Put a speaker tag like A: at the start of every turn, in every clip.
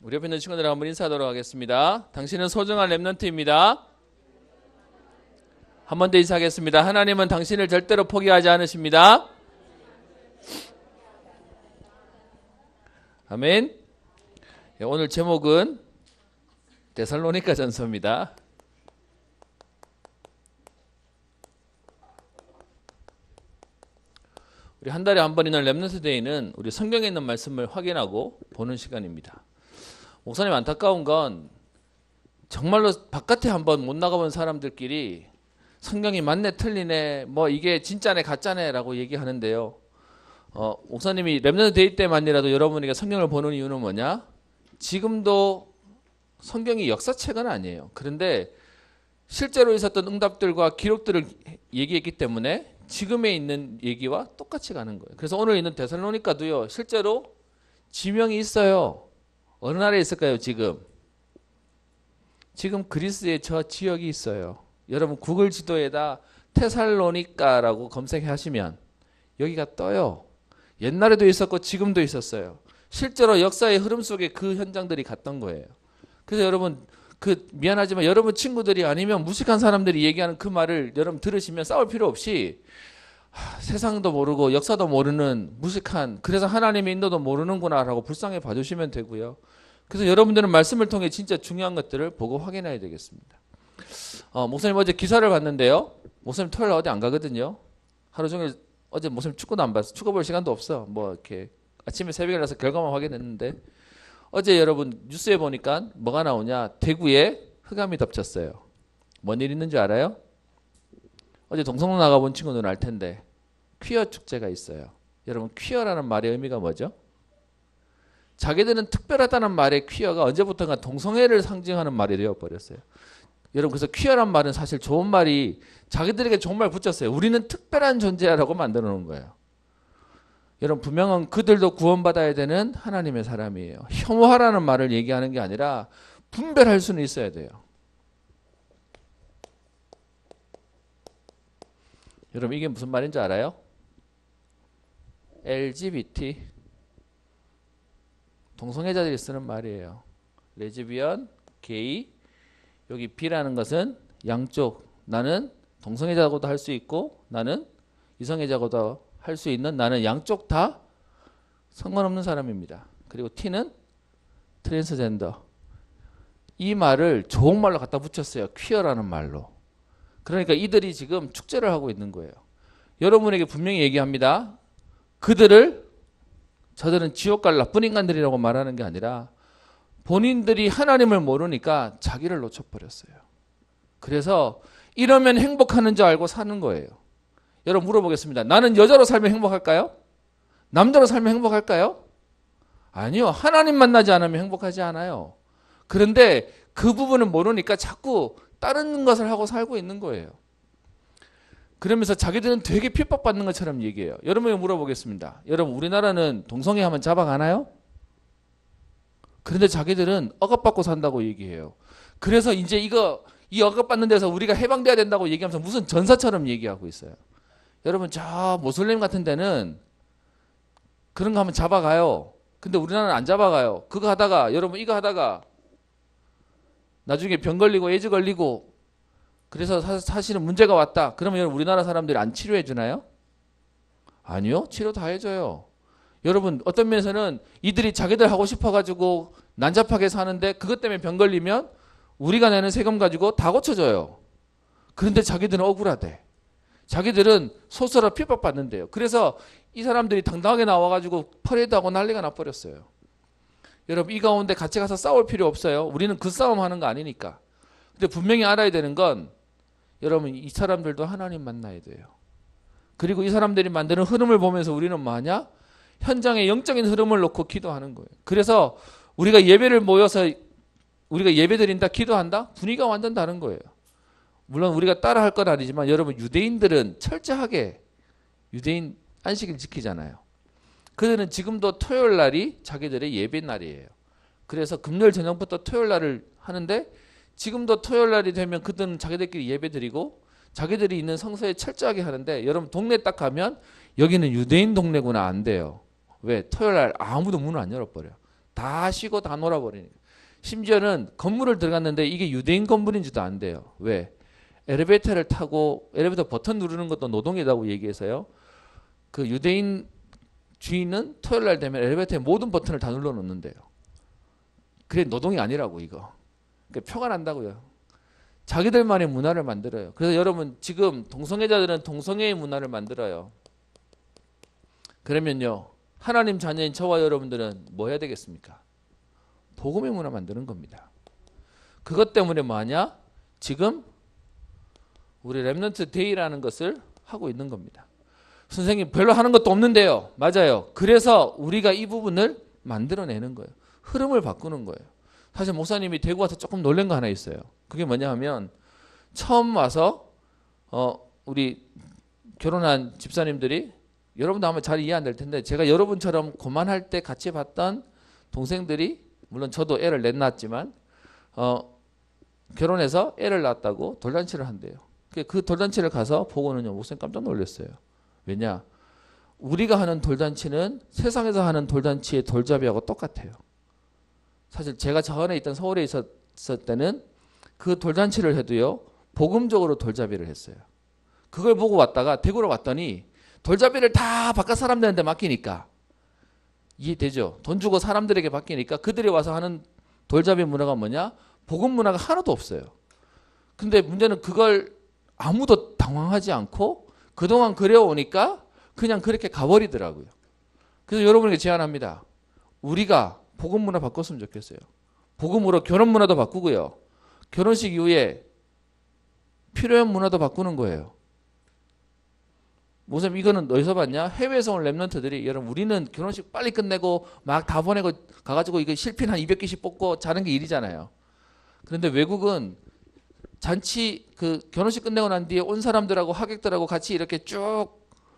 A: 우리 옆에 있는 친구들 한번 인사하도록 하겠습니다. 당신은 소중한 렘넌트입니다. 한 번 더 인사하겠습니다. 하나님은 당신을 절대로 포기하지 않으십니다. 아멘. 오늘 제목은 데살로니가 전서입니다. 우리 한 달에 한 번 있는 렘넌트 데이는 우리 성경에 있는 말씀을 확인하고 보는 시간입니다. 목사님, 안타까운 건 정말로 바깥에 한번 못 나가본 사람들끼리 성경이 맞네 틀리네 뭐 이게 진짜네 가짜네 라고 얘기하는데요. 목사님이 렘넌트 데이 때만이라도 여러분에게 성경을 보는 이유는 뭐냐? 지금도 성경이 역사책은 아니에요. 그런데 실제로 있었던 응답들과 기록들을 얘기했기 때문에 지금에 있는 얘기와 똑같이 가는 거예요. 그래서 오늘 있는 데살로니가도요, 실제로 지명이 있어요. 어느 나라에 있을까요? 지금 그리스의 저 지역이 있어요. 여러분 구글 지도에다 테살로니가라고 검색해 하시면 여기가 떠요. 옛날에도 있었고 지금도 있었어요. 실제로 역사의 흐름 속에 그 현장들이 갔던 거예요. 그래서 여러분 미안하지만 여러분 친구들이 아니면 무식한 사람들이 얘기하는 그 말을 여러분 들으시면 싸울 필요 없이 세상도 모르고 역사도 모르는 무식한, 그래서 하나님의 인도도 모르는구나 라고 불쌍히 봐주시면 되고요. 그래서 여러분들은 말씀을 통해 진짜 중요한 것들을 보고 확인해야 되겠습니다. 목사님 어제 기사를 봤는데요. 목사님 토요일 어디 안 가거든요. 하루 종일 어제 목사님 축구도 안 봤어. 축구 볼 시간도 없어. 뭐 이렇게 아침에 새벽에 나서 결과만 확인했는데 어제 여러분 뉴스에 보니까 뭐가 나오냐? 대구에 흑암이 덮쳤어요. 뭔 일 있는 줄 알아요? 어제 동성로 나가본 친구들은 알 텐데 퀴어 축제가 있어요. 여러분 퀴어라는 말의 의미가 뭐죠? 자기들은 특별하다는 말의 퀴어가 언제부턴가 동성애를 상징하는 말이 되어버렸어요. 여러분 그래서 퀴어란 말은 사실 좋은 말이 자기들에게 좋은 말 붙였어요. 우리는 특별한 존재라고 만들어 놓은 거예요. 여러분 분명한 그들도 구원받아야 되는 하나님의 사람이에요. 혐오하라는 말을 얘기하는 게 아니라 분별할 수는 있어야 돼요. 여러분 이게 무슨 말인지 알아요? LGBT 동성애자들이 쓰는 말이에요. 레즈비언, 게이. 여기 B라는 것은 양쪽. 나는 동성애자고도 할 수 있고 나는 이성애자고도 할 수 있는, 나는 양쪽 다 상관없는 사람입니다. 그리고 T는 트랜스젠더. 이 말을 좋은 말로 갖다 붙였어요. 퀴어라는 말로. 그러니까 이들이 지금 축제를 하고 있는 거예요. 여러분에게 분명히 얘기합니다. 저들은 지옥 갈 나쁜 인간들이라고 말하는 게 아니라 본인들이 하나님을 모르니까 자기를 놓쳐버렸어요. 그래서 이러면 행복하는 줄 알고 사는 거예요. 여러분 물어보겠습니다. 나는 여자로 살면 행복할까요? 남자로 살면 행복할까요? 아니요. 하나님 만나지 않으면 행복하지 않아요. 그런데 그 부분은 모르니까 자꾸 다른 것을 하고 살고 있는 거예요. 그러면서 자기들은 되게 핍박받는 것처럼 얘기해요. 여러분에게 물어보겠습니다. 여러분 우리나라는 동성애 하면 잡아가나요? 그런데 자기들은 억압받고 산다고 얘기해요. 그래서 이제 이 억압받는 데서 우리가 해방돼야 된다고 얘기하면서 무슨 전사처럼 얘기하고 있어요. 여러분 저 모슬림 같은 데는 그런 거 하면 잡아가요. 근데 우리나라는 안 잡아가요. 그거 하다가 여러분 이거 하다가 나중에 병 걸리고 에이즈 걸리고 그래서 사실은 문제가 왔다. 그러면 여러분 우리나라 사람들이 안 치료해 주나요? 아니요. 치료 다 해줘요. 여러분 어떤 면에서는 이들이 자기들 하고 싶어가지고 난잡하게 사는데 그것 때문에 병 걸리면 우리가 내는 세금 가지고 다 고쳐줘요. 그런데 자기들은 억울하대. 자기들은 소설로 핍박받는데요. 그래서 이 사람들이 당당하게 나와가지고 퍼레이드하고 난리가 나버렸어요. 여러분 이 가운데 같이 가서 싸울 필요 없어요. 우리는 그 싸움 하는 거 아니니까. 근데 분명히 알아야 되는 건 여러분 이 사람들도 하나님 만나야 돼요. 그리고 이 사람들이 만드는 흐름을 보면서 우리는 뭐하냐? 현장의 영적인 흐름을 놓고 기도하는 거예요. 그래서 우리가 예배를 모여서 우리가 예배 드린다 기도한다? 분위기가 완전 다른 거예요. 물론 우리가 따라 할 건 아니지만 여러분 유대인들은 철저하게 유대인 안식일 지키잖아요. 그들은 지금도 토요일 날이 자기들의 예배 날이에요. 그래서 금요일 저녁부터 토요일 날을 하는데 지금도 토요일 날이 되면 그들은 자기들끼리 예배 드리고 자기들이 있는 성서에 철저하게 하는데 여러분 동네 딱 가면 여기는 유대인 동네구나 안 돼요. 왜? 토요일 날 아무도 문을 안 열어버려. 다 쉬고 다 놀아버리니까. 심지어는 건물을 들어갔는데 이게 유대인 건물인지도 안 돼요. 왜? 엘리베이터를 타고 엘리베이터 버튼 누르는 것도 노동이라고 얘기해서요. 그 유대인 주인은 토요일 날 되면 엘리베이터의 모든 버튼을 다 눌러 놓는데요. 그게 노동이 아니라고 이거. 그러니까 표가 난다고요. 자기들만의 문화를 만들어요. 그래서 여러분 지금 동성애자들은 동성애의 문화를 만들어요. 그러면요. 하나님 자녀인 저와 여러분들은 뭐 해야 되겠습니까? 복음의 문화 만드는 겁니다. 그것 때문에 뭐하냐? 지금 우리 렘넌트 데이라는 것을 하고 있는 겁니다. 선생님 별로 하는 것도 없는데요. 맞아요. 그래서 우리가 이 부분을 만들어내는 거예요. 흐름을 바꾸는 거예요. 사실 목사님이 대구 와서 조금 놀란 거 하나 있어요. 그게 뭐냐 하면 처음 와서 우리 결혼한 집사님들이 여러분도 아마 잘 이해 안 될 텐데 제가 여러분처럼 고만할 때 같이 봤던 동생들이 물론 저도 애를 냈났지만 결혼해서 애를 낳았다고 돌잔치를 한대요. 그 돌잔치를 가서 보고는요 목사님 깜짝 놀랐어요. 왜냐? 우리가 하는 돌잔치는 세상에서 하는 돌잔치의 돌잡이하고 똑같아요. 사실 제가 전에 있던 서울에 있었을 때는 그 돌잔치를 해도요 복음적으로 돌잡이를 했어요. 그걸 보고 왔다가 대구로 왔더니 돌잡이를 다 바깥 사람들한테 맡기니까 이해되죠? 돈 주고 사람들에게 맡기니까 그들이 와서 하는 돌잡이 문화가 뭐냐? 복음 문화가 하나도 없어요. 근데 문제는 그걸 아무도 당황하지 않고 그동안 그래오니까 그냥 그렇게 가버리더라고요. 그래서 여러분에게 제안합니다. 우리가 복음 문화 바꿨으면 좋겠어요. 복음으로 결혼 문화도 바꾸고요. 결혼식 이후에 필요한 문화도 바꾸는 거예요. 목사님 이거는 어디서 봤냐? 해외에서 온 랩런트들이 여러분 우리는 결혼식 빨리 끝내고 막 다 보내고 가가지고 이거 실핀 한 200개씩 뽑고 자는 게 일이잖아요. 그런데 외국은 잔치 그 결혼식 끝내고 난 뒤에 온 사람들하고 하객들하고 같이 이렇게 쭉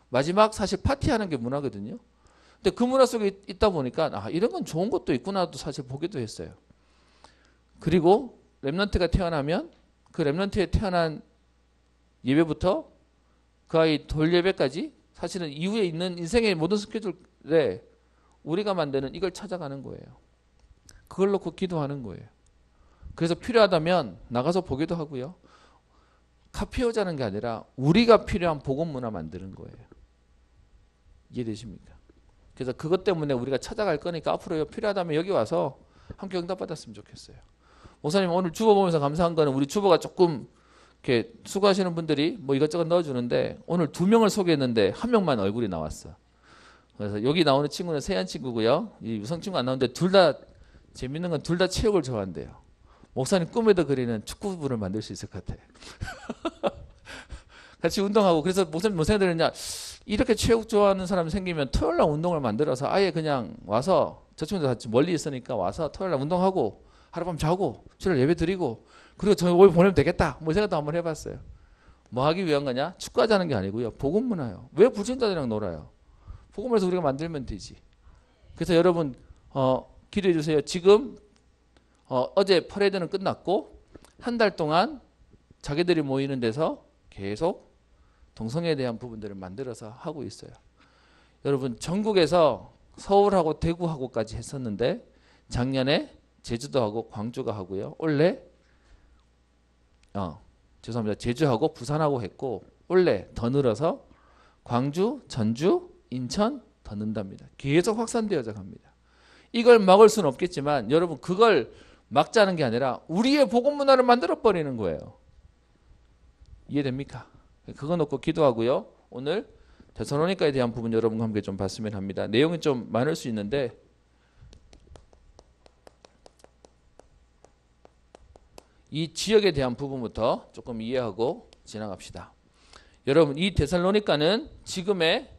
A: 마지막 사실 파티하는 게 문화거든요. 근데 그 문화 속에 있다 보니까 아 이런 건 좋은 것도 있구나도 사실 보기도 했어요. 그리고 랩런트가 태어나면 그 랩런트에 태어난 예배부터 그 아이 돌 예배까지 사실은 이후에 있는 인생의 모든 스케줄에 우리가 만드는 이걸 찾아가는 거예요. 그걸 놓고 기도하는 거예요. 그래서 필요하다면 나가서 보기도 하고요. 카피오자는 게 아니라 우리가 필요한 복음 문화 만드는 거예요. 이해되십니까? 그래서 그것 때문에 우리가 찾아갈 거니까 앞으로 필요하다면 여기 와서 함께 응답받았으면 좋겠어요. 목사님 오늘 주보 보면서 감사한 거는 우리 주보가 조금 이렇게 수고하시는 분들이 뭐 이것저것 넣어주는데 오늘 2명을 소개했는데 1명만 얼굴이 나왔어. 그래서 여기 나오는 친구는 세한 친구고요. 이 유성 친구 안 나오는데 둘 다 재밌는 건 둘 다 체육을 좋아한대요. 목사님 꿈에도 그리는 축구부를 만들 수 있을 것 같아. 같이 운동하고 그래서 목사님 뭐 생각드느냐 이렇게 체육 좋아하는 사람이 생기면 토요일날 운동을 만들어서 아예 그냥 와서 저 친구들 같이 멀리 있으니까 와서 토요일날 운동하고 하룻밤 자고 주일 예배 드리고 그리고 저 올 보내면 되겠다 뭐 생각도 한번 해봤어요. 뭐 하기 위한 거냐? 축구하자는 게 아니고요. 복음 문화요. 왜 불신자들이랑 놀아요? 복음에서 우리가 만들면 되지. 그래서 여러분 기도해 주세요. 지금 어제 퍼레이드는 끝났고 한 달 동안 자기들이 모이는 데서 계속 동성애에 대한 부분들을 만들어서 하고 있어요. 여러분 전국에서 서울하고 대구하고까지 했었는데 작년에 제주도하고 광주가 하고요. 올해 죄송합니다. 제주하고 부산하고 했고 올해 더 늘어서 광주, 전주, 인천 더 는답니다. 계속 확산되어져 갑니다. 이걸 막을 수는 없겠지만 여러분 그걸 막자는 게 아니라 우리의 복음 문화를 만들어 버리는 거예요. 이해됩니까? 그거 놓고 기도하고요. 오늘 데살로니가에 대한 부분 여러분과 함께 좀 봤으면 합니다. 내용이 좀 많을 수 있는데 이 지역에 대한 부분부터 조금 이해하고 지나갑시다. 여러분 이 데살로니가는 지금의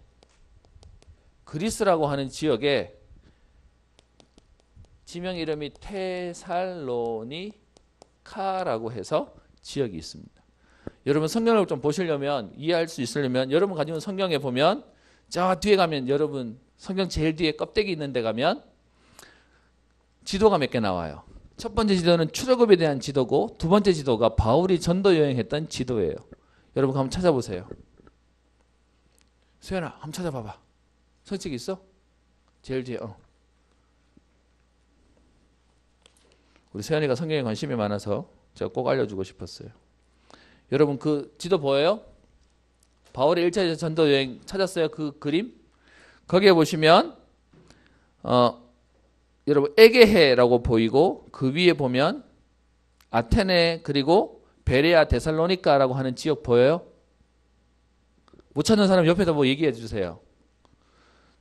A: 그리스라고 하는 지역에 지명 이름이 테살로니카라고 해서 지역이 있습니다. 여러분 성경을 좀 보시려면 이해할 수 있으려면 여러분 가지고 있는 성경에 보면 저 뒤에 가면 여러분 성경 제일 뒤에 껍데기 있는 데 가면 지도가 몇 개 나와요. 첫 번째 지도는 출애굽에 대한 지도고 두 번째 지도가 바울이 전도 여행했던 지도예요. 여러분 한번 찾아보세요. 수연아 한번 찾아봐봐. 성책 있어? 제일 뒤에 우리 세연이가 성경에 관심이 많아서 제가 꼭 알려주고 싶었어요. 여러분 그 지도 보여요? 바울의 1차 전도 여행 찾았어요? 그 그림? 거기에 보시면 여러분 에게해라고 보이고 그 위에 보면 아테네 그리고 베레아 데살로니카라고 하는 지역 보여요? 못 찾는 사람 옆에다 뭐 얘기해 주세요.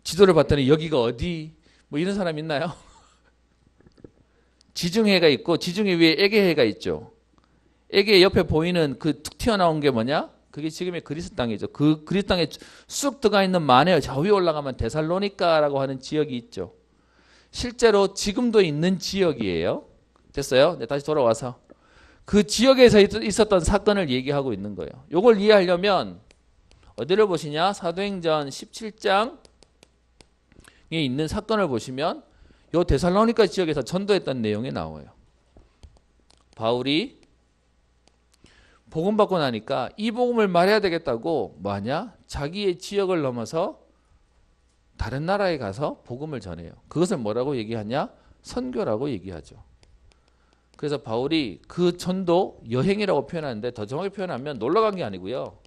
A: 지도를 봤더니 여기가 어디 뭐 이런 사람 있나요? 지중해가 있고 지중해 위에 에게해가 있죠. 에게 옆에 보이는 그 툭 튀어나온 게 뭐냐? 그게 지금의 그리스 땅이죠. 그 그리스 땅에 쑥 들어가 있는 만에 저 위에 올라가면 데살로니카라고 하는 지역이 있죠. 실제로 지금도 있는 지역이에요. 됐어요? 네, 다시 돌아와서 그 지역에서 있었던 사건을 얘기하고 있는 거예요. 이걸 이해하려면 어디를 보시냐? 사도행전 17장에 있는 사건을 보시면 이 데살로니카 지역에서 전도했던 내용이 나와요. 바울이 복음 받고 나니까 이 복음을 말해야 되겠다고 뭐하냐? 자기의 지역을 넘어서 다른 나라에 가서 복음을 전해요. 그것을 뭐라고 얘기하냐? 선교라고 얘기하죠. 그래서 바울이 그 전도 여행이라고 표현하는데 더 정확히 표현하면 놀러 간 게 아니고요.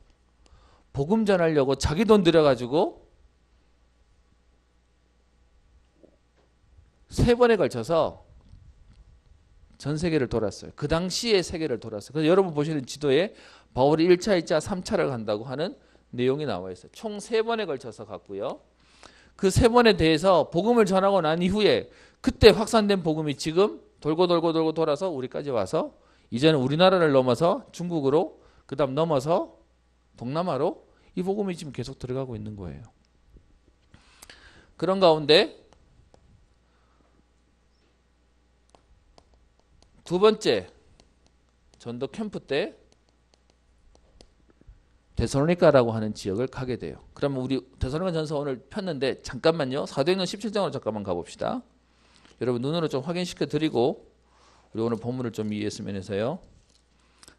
A: 복음 전하려고 자기 돈 들여가지고 3번에 걸쳐서 전 세계를 돌았어요. 그 당시의 세계를 돌았어요. 그래서 여러분 보시는 지도에 바울이 1차, 2차, 3차를 간다고 하는 내용이 나와 있어요. 총 3번에 걸쳐서 갔고요. 그 3번에 대해서 복음을 전하고 난 이후에 그때 확산된 복음이 지금 돌고 돌아서 우리까지 와서 이제는 우리나라를 넘어서 중국으로 그 다음 넘어서 동남아로 이 복음이 지금 계속 들어가고 있는 거예요. 그런 가운데 두 번째 전도 캠프 때 데살로니카라고 하는 지역을 가게 돼요. 그러면 우리 데살로니가 전서 오늘 폈는데 잠깐만요. 사도행전 17장으로 잠깐만 가봅시다. 여러분 눈으로 좀 확인시켜 드리고 우리 오늘 본문을 좀 이해했으면 해서요.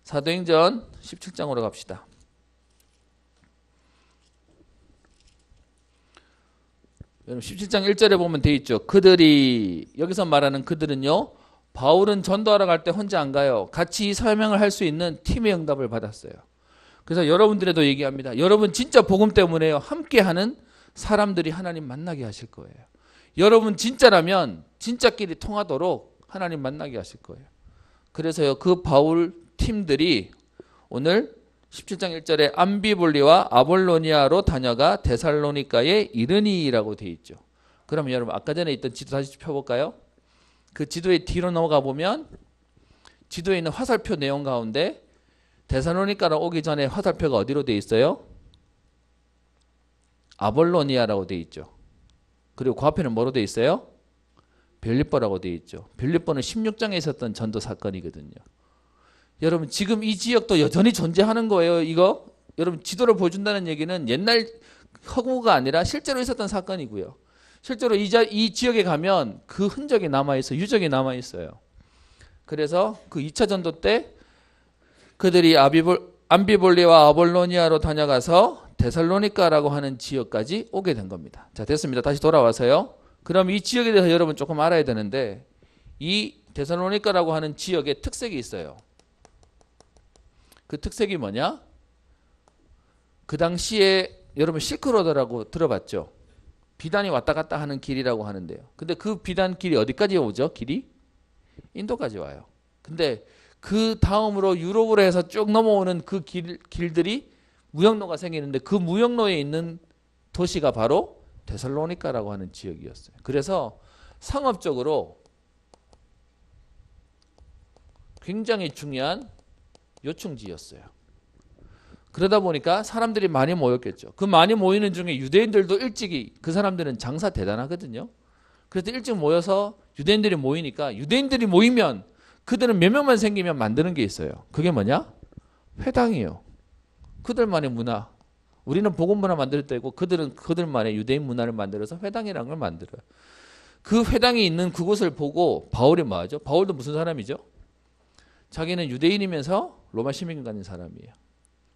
A: 사도행전 17장으로 갑시다. 여러분 17장 1절에 보면 돼 있죠. 그들이 여기서 말하는 그들은요. 바울은 전도하러 갈 때 혼자 안 가요. 같이 설명을 할 수 있는 팀의 응답을 받았어요. 그래서 여러분들에도 얘기합니다. 여러분 진짜 복음 때문에요. 함께하는 사람들이 하나님 만나게 하실 거예요. 여러분 진짜라면 진짜끼리 통하도록 하나님 만나게 하실 거예요. 그래서요. 그 바울 팀들이 오늘 17장 1절에 암비볼리와 아볼로니아로 다녀가 데살로니카에 이르니라고 되어 있죠. 그러면 여러분 아까 전에 있던 지도 다시 펴볼까요? 그 지도의 뒤로 넘어가 보면 지도에 있는 화살표 내용 가운데 데살로니카로 오기 전에 화살표가 어디로 되어 있어요? 아볼로니아라고 되어 있죠. 그리고 그 앞에는 뭐로 되어 있어요? 빌립보라고 되어 있죠. 빌립보는 16장에 있었던 전도 사건이거든요. 여러분 지금 이 지역도 여전히 존재하는 거예요. 이거 여러분 지도를 보여준다는 얘기는 옛날 허구가 아니라 실제로 있었던 사건이고요. 실제로 이 지역에 가면 그 흔적이 남아있어요. 유적이 남아있어요. 그래서 그 2차 전도 때 그들이 암비볼리와 아볼로니아로 다녀가서 데살로니카라고 하는 지역까지 오게 된 겁니다. 자, 됐습니다. 다시 돌아와서요. 그럼 이 지역에 대해서 여러분 조금 알아야 되는데 이 데살로니카라고 하는 지역에 특색이 있어요. 그 특색이 뭐냐? 그 당시에 여러분 실크로드라고 들어봤죠? 비단이 왔다 갔다 하는 길이라고 하는데요. 근데 그 비단 길이 어디까지 오죠? 길이? 인도까지 와요. 근데 그 다음으로 유럽으로 해서 쭉 넘어오는 그 길들이 무역로가 생기는데 그 무역로에 있는 도시가 바로 데살로니카라고 하는 지역이었어요. 그래서 상업적으로 굉장히 중요한 요충지였어요. 그러다 보니까 사람들이 많이 모였겠죠. 그 많이 모이는 중에 유대인들도 일찍이 그 사람들은 장사 대단하거든요. 그래서 일찍 모여서 유대인들이 모이니까 유대인들이 모이면 그들은 몇 명만 생기면 만드는 게 있어요. 그게 뭐냐? 회당이에요. 그들만의 문화. 우리는 복음 문화 만들 때고 그들은 그들만의 유대인 문화를 만들어서 회당이라는 걸 만들어요. 그 회당이 있는 그곳을 보고 바울이 뭐하죠? 바울도 무슨 사람이죠? 자기는 유대인이면서 로마 시민 같은 사람이에요.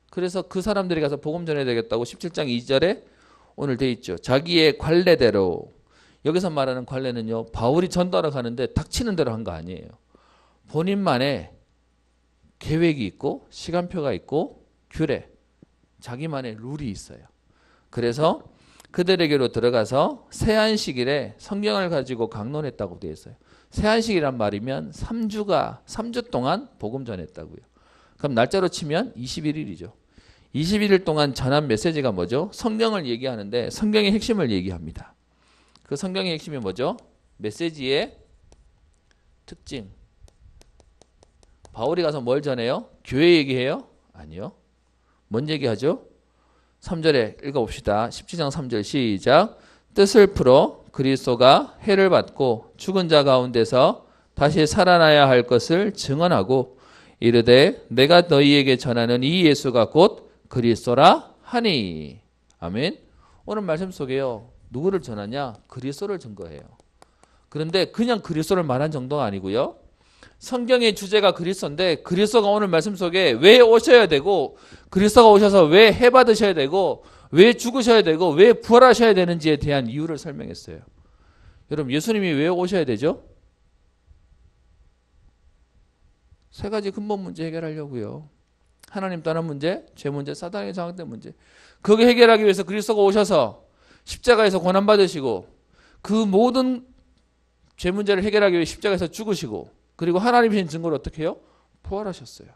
A: 그래서 그 사람들이 가서 복음 전해야 되겠다고 17장 2절에 오늘 돼 있죠. 자기의 관례대로. 여기서 말하는 관례는요. 바울이 전도하러 가는데 닥치는 대로 한 거 아니에요. 본인만의 계획이 있고 시간표가 있고 규례, 자기만의 룰이 있어요. 그래서 그들에게로 들어가서 세안식일에 성경을 가지고 강론했다고 되어 있어요. 세안식이란 말이면 3주 동안 복음 전했다고요. 그럼 날짜로 치면 21일이죠. 21일 동안 전한 메시지가 뭐죠? 성경을 얘기하는데 성경의 핵심을 얘기합니다. 그 성경의 핵심이 뭐죠? 메시지의 특징. 바울이 가서 뭘 전해요? 교회 얘기해요? 아니요. 뭔 얘기하죠? 3절에 읽어봅시다. 17장 3절 시작. 뜻을 풀어 그리스도가 해를 받고 죽은 자 가운데서 다시 살아나야 할 것을 증언하고 이르되 내가 너희에게 전하는 이 예수가 곧 그리스도라 하니. 아멘. 오늘 말씀 속에요. 누구를 전하냐? 그리스도를 증거해요. 그런데 그냥 그리스도를 말한 정도가 아니고요. 성경의 주제가 그리스도인데 그리스도가 오늘 말씀 속에 왜 오셔야 되고 그리스도가 오셔서 왜 해 받으셔야 되고 왜 죽으셔야 되고 왜 부활하셔야 되는지에 대한 이유를 설명했어요. 여러분 예수님이 왜 오셔야 되죠? 세 가지 근본 문제 해결하려고요. 하나님 떠난 문제, 죄 문제, 사단에게 장악된 문제. 그거 해결하기 위해서 그리스도가 오셔서 십자가에서 고난 받으시고 그 모든 죄 문제를 해결하기 위해 십자가에서 죽으시고 그리고 하나님이신 증거로 어떻게 해요? 부활하셨어요.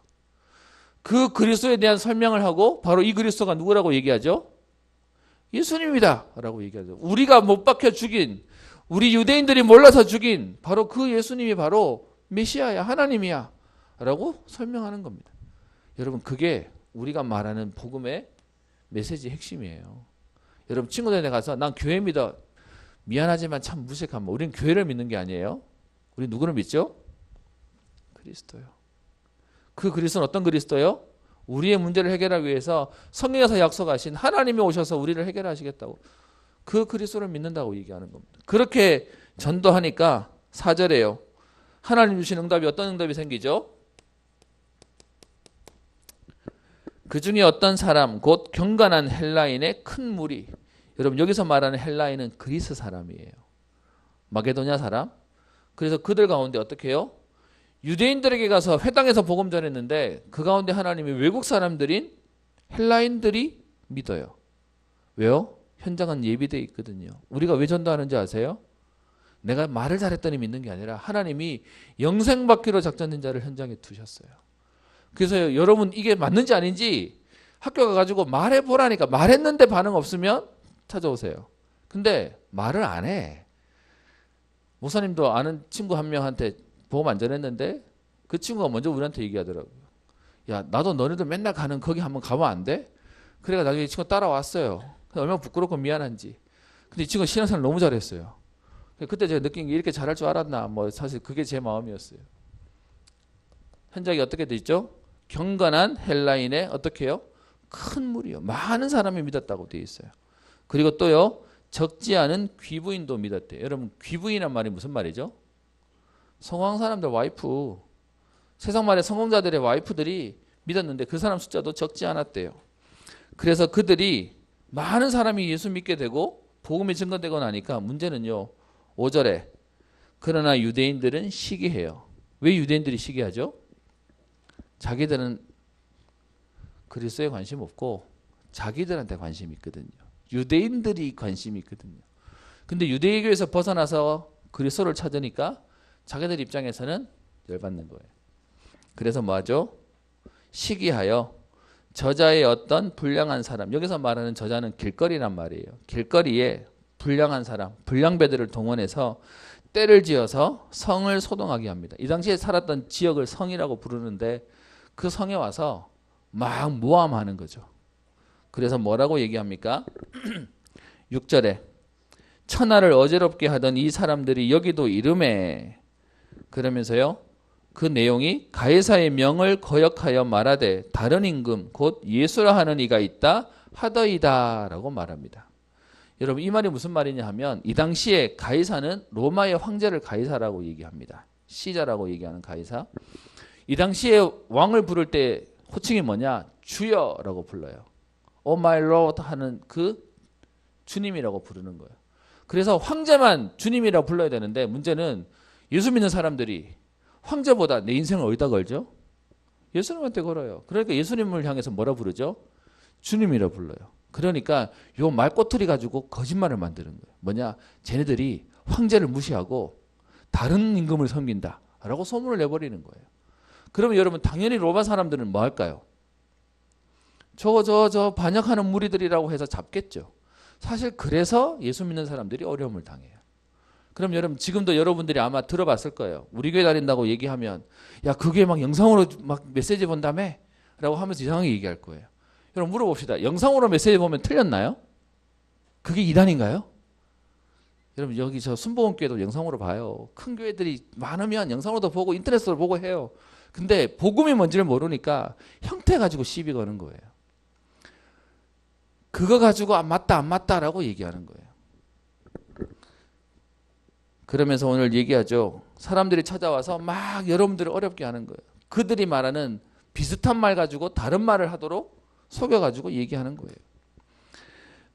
A: 그 그리스도에 대한 설명을 하고 바로 이 그리스도가 누구라고 얘기하죠? 예수님이다 라고 얘기하죠. 우리가 못 박혀 죽인, 우리 유대인들이 몰라서 죽인 바로 그 예수님이 바로 메시아야, 하나님이야 라고 설명하는 겁니다. 여러분 그게 우리가 말하는 복음의 메시지 핵심이에요. 여러분 친구들한테 가서 난 교회 믿어. 미안하지만 참 무식하면 우리는 교회를 믿는 게 아니에요. 우리 누구를 믿죠? 그리스도요. 그 그리스도는 어떤 그리스도요? 우리의 문제를 해결하기 위해서 성경에서 약속하신 하나님이 오셔서 우리를 해결하시겠다고 그 그리스도를 믿는다고 얘기하는 겁니다. 그렇게 전도하니까 4절에요. 하나님 주신 응답이 어떤 응답이 생기죠? 그 중에 어떤 사람 곧 경건한 헬라인의 큰 무리. 여러분 여기서 말하는 헬라인은 그리스 사람이에요. 마게도냐 사람. 그래서 그들 가운데 어떻게 해요? 유대인들에게 가서 회당에서 복음 전했는데 그 가운데 하나님이 외국 사람들인 헬라인들이 믿어요. 왜요? 현장은 예비되어 있거든요. 우리가 왜 전도하는지 아세요? 내가 말을 잘했더니 믿는 게 아니라 하나님이 영생받기로 작정된 자를 현장에 두셨어요. 그래서 여러분 이게 맞는지 아닌지 학교 가가지고 말해보라니까 말했는데 반응 없으면 찾아오세요. 근데 말을 안 해. 목사님도 아는 친구 한 명한테 보험 안 전했는데 그 친구가 먼저 우리한테 얘기하더라고요. 야 나도 너네들 맨날 가는 거기 한번 가면 안 돼? 그래가 나중에 이 친구가 따라왔어요. 얼마나 부끄럽고 미안한지. 근데 이 친구가 신앙생활 너무 잘했어요. 그때 제가 느낀 게 이렇게 잘할 줄 알았나 뭐 사실 그게 제 마음이었어요. 현장이 어떻게 돼 있죠? 경건한 헬라인의 어떻게 해요? 큰 무리요. 많은 사람이 믿었다고 되어 있어요. 그리고 또요. 적지 않은 귀부인도 믿었대요. 여러분 귀부인이란 말이 무슨 말이죠? 성공한 사람들 와이프. 세상 말에 성공자들의 와이프들이 믿었는데 그 사람 숫자도 적지 않았대요. 그래서 그들이 많은 사람이 예수 믿게 되고 복음이 증거되고 나니까 문제는요. 5절에 그러나 유대인들은 시기해요. 왜 유대인들이 시기하죠? 자기들은 그리스도에 관심 없고 자기들한테 관심이 있거든요. 유대인들이 관심이 있거든요. 근데 유대교에서 벗어나서 그리스도를 찾으니까 자기들 입장에서는 열받는 거예요. 그래서 뭐하죠? 시기하여 저자의 어떤 불량한 사람, 여기서 말하는 저자는 길거리란 말이에요. 길거리에 불량한 사람, 불량배들을 동원해서 때를 지어서 성을 소동하게 합니다. 이 당시에 살았던 지역을 성이라고 부르는데 그 성에 와서 막 모함하는 거죠. 그래서 뭐라고 얘기합니까? 6절에 천하를 어지럽게 하던 이 사람들이 여기도 이름에 그러면서요. 그 내용이 가이사의 명을 거역하여 말하되 다른 임금 곧 예수라 하는 이가 있다 하더이다 라고 말합니다. 여러분 이 말이 무슨 말이냐 하면 이 당시에 가이사는 로마의 황제를 가이사라고 얘기합니다. 시자라고 얘기하는 가이사. 이 당시에 왕을 부를 때 호칭이 뭐냐? 주여라고 불러요. Oh my Lord 하는 그 주님이라고 부르는 거예요. 그래서 황제만 주님이라고 불러야 되는데 문제는 예수 믿는 사람들이 황제보다 내 인생을 어디다 걸죠? 예수님한테 걸어요. 그러니까 예수님을 향해서 뭐라 부르죠? 주님이라 불러요. 그러니까 요 말꼬투리 가지고 거짓말을 만드는 거예요. 뭐냐? 쟤네들이 황제를 무시하고 다른 임금을 섬긴다 라고 소문을 내버리는 거예요. 그러면 여러분 당연히 로마 사람들은 뭐 할까요? 저 반역하는 무리들이라고 해서 잡겠죠. 사실 그래서 예수 믿는 사람들이 어려움을 당해요. 그럼 여러분 지금도 여러분들이 아마 들어봤을 거예요. 우리 교회 다닌다고 얘기하면 야 그게 막 영상으로 막 메시지 본다며? 라고 하면서 이상하게 얘기할 거예요. 여러분 물어봅시다. 영상으로 메시지 보면 틀렸나요? 그게 이단인가요? 여러분 여기 저 순복음교회도 영상으로 봐요. 큰 교회들이 많으면 영상으로도 보고 인터넷으로 보고 해요. 근데 복음이 뭔지를 모르니까 형태 가지고 시비 거는 거예요. 그거 가지고 안 맞다라고 얘기하는 거예요. 그러면서 오늘 얘기하죠. 사람들이 찾아와서 막 여러분들을 어렵게 하는 거예요. 그들이 말하는 비슷한 말 가지고 다른 말을 하도록 속여가지고 얘기하는 거예요.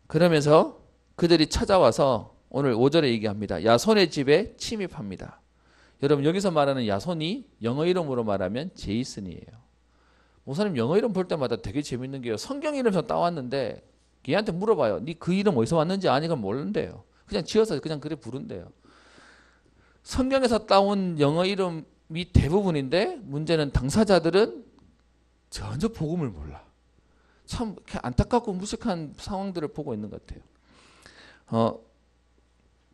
A: 그러면서 그들이 찾아와서 오늘 5절에 얘기합니다. 야손의 집에 침입합니다. 여러분 여기서 말하는 야손이 영어 이름으로 말하면 제이슨이에요. 목사님 영어 이름 볼 때마다 되게 재밌는 게요. 성경 이름에서 따왔는데 걔한테 물어봐요. 네 그 이름 어디서 왔는지 아니까 모른대요. 그냥 지어서 그냥 그래 부른대요. 성경에서 따온 영어 이름이 대부분인데 문제는 당사자들은 전혀 복음을 몰라. 참 안타깝고 무식한 상황들을 보고 있는 것 같아요.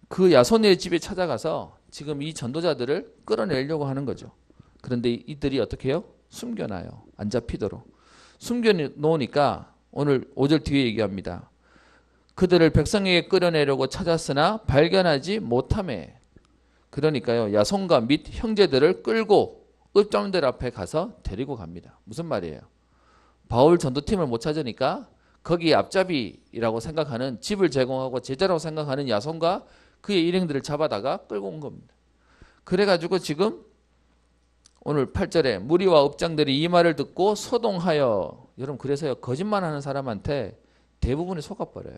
A: 그 야손의 집에 찾아가서 지금 이 전도자들을 끌어내려고 하는 거죠. 그런데 이들이 어떻게 해요? 숨겨놔요. 안 잡히도록. 숨겨놓으니까 오늘 5절 뒤에 얘기합니다. 그들을 백성에게 끌어내려고 찾았으나 발견하지 못하매. 그러니까요. 야손과 및 형제들을 끌고 읍장들 앞에 가서 데리고 갑니다. 무슨 말이에요? 바울 전도팀을 못 찾으니까 거기 앞잡이라고 생각하는 집을 제공하고 제자라고 생각하는 야손과 그의 일행들을 잡아다가 끌고 온 겁니다. 그래가지고 지금 오늘 8절에 무리와 읍장들이 이 말을 듣고 소동하여 여러분 그래서요 거짓말하는 사람한테 대부분이 속아버려요.